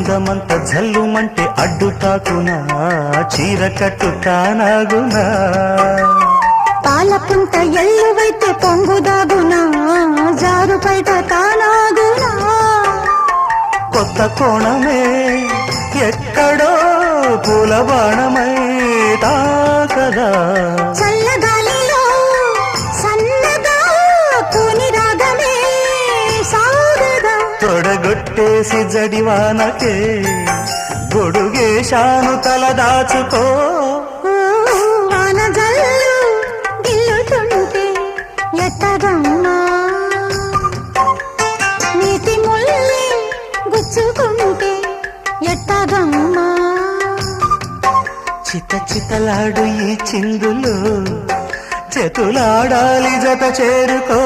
అందమంత జల్లుమంటే అడ్డుతాకునా చీర కట్టు కానాగునా పాలపుంట ఎల్లువైతే పొంగుదాగునా జారు బయట తానాగునా కొత్త కోణమే ఎక్కడో పూల బాణమై తాకదా చల్లగాలిలో సన్నగా కూని రాగమే సాగదా తొడగొట్టేసి జడివానకే గొడుగేశాను తల దాచుకో వాన జల్లు గిల్లుతుంటే ఎట్టగమ్మా నీటి ముల్లి గుచ్చుకుంటే ఎట్టగమ్మా చిత చితలాడు ఈ చిందులు చేతులాడాలి జత చేరుకో